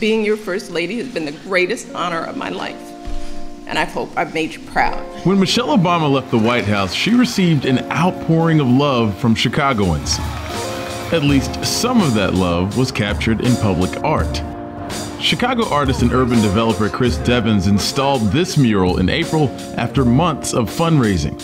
Being your first lady has been the greatest honor of my life, and I hope I've made you proud. When Michelle Obama left the White House, she received an outpouring of love from Chicagoans. At least some of that love was captured in public art. Chicago artist and urban developer Chris Devins installed this mural in April after months of fundraising.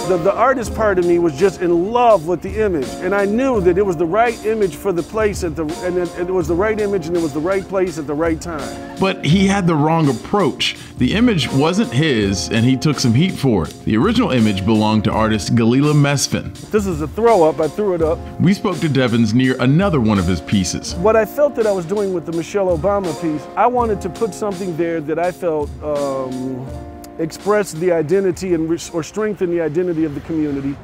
The artist part of me was just in love with the image, and I knew that it was the right image for the place, and it was the right image and it was the right place at the right time. But he had the wrong approach. The image wasn't his, and he took some heat for it. The original image belonged to artist Galila Mesfin. This is a throw up, I threw it up. We spoke to Devins near another one of his pieces. What I felt that I was doing with the Michelle Obama piece, I wanted to put something there that I felt express the identity or strengthen the identity of the community.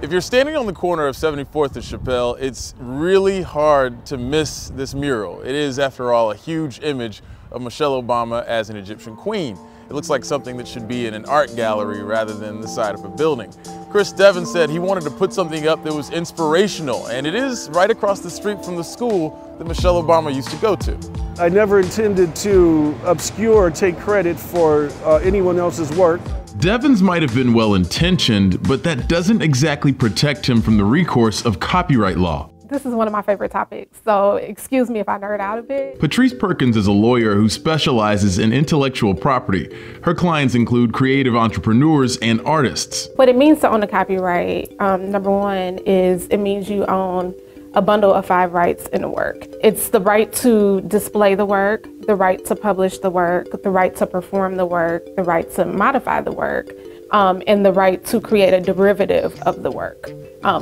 If you're standing on the corner of 74th and Chappelle, it's really hard to miss this mural. It is, after all, a huge image of Michelle Obama as an Egyptian queen. It looks like something that should be in an art gallery rather than the side of a building. Chris Devins said he wanted to put something up that was inspirational, and it is right across the street from the school that Michelle Obama used to go to. I never intended to obscure or take credit for anyone else's work. Devins might have been well-intentioned, but that doesn't exactly protect him from the recourse of copyright law. This is one of my favorite topics, so excuse me if I nerd out a bit. Patrice Perkins is a lawyer who specializes in intellectual property. Her clients include creative entrepreneurs and artists. What it means to own a copyright, number one, is it means you own a bundle of 5 rights in a work. It's the right to display the work, the right to publish the work, the right to perform the work, the right to modify the work, and the right to create a derivative of the work.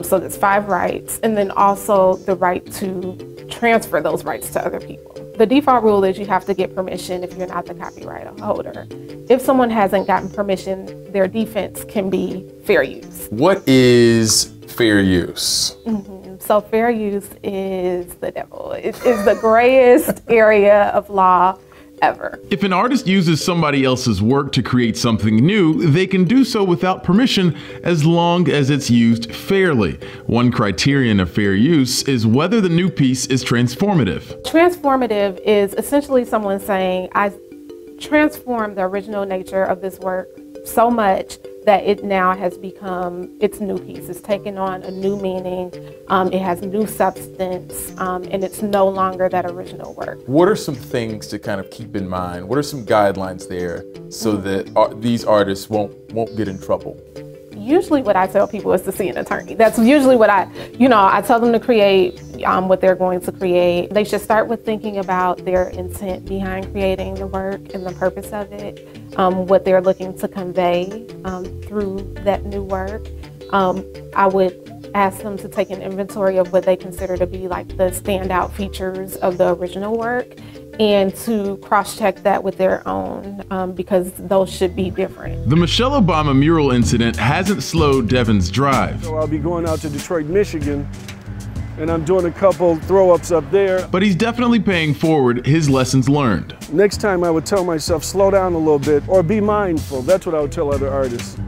So there's 5 rights, and then also the right to transfer those rights to other people. The default rule is you have to get permission if you're not the copyright holder. If someone hasn't gotten permission, their defense can be fair use. What is fair use? So fair use is the devil. It is the grayest area of law ever. If an artist uses somebody else's work to create something new, they can do so without permission as long as it's used fairly. One criterion of fair use is whether the new piece is transformative. Transformative is essentially someone saying, I transformed the original nature of this work so much that it now has become its new piece. It's taken on a new meaning, it has new substance, and it's no longer that original work. What are some things to kind of keep in mind? What are some guidelines there so that these artists won't get in trouble? Usually what I tell people is to see an attorney. That's usually what I tell them to create what they're going to create. They should start with thinking about their intent behind creating the work and the purpose of it, what they're looking to convey through that new work. I would ask them to take an inventory of what they consider to be like the standout features of the original work, and to cross-check that with their own, because those should be different. The Michelle Obama mural incident hasn't slowed Devins' drive. So I'll be going out to Detroit, Michigan, and I'm doing a couple throw-ups up there. But he's definitely paying forward his lessons learned. Next time I would tell myself, slow down a little bit, or be mindful. That's what I would tell other artists.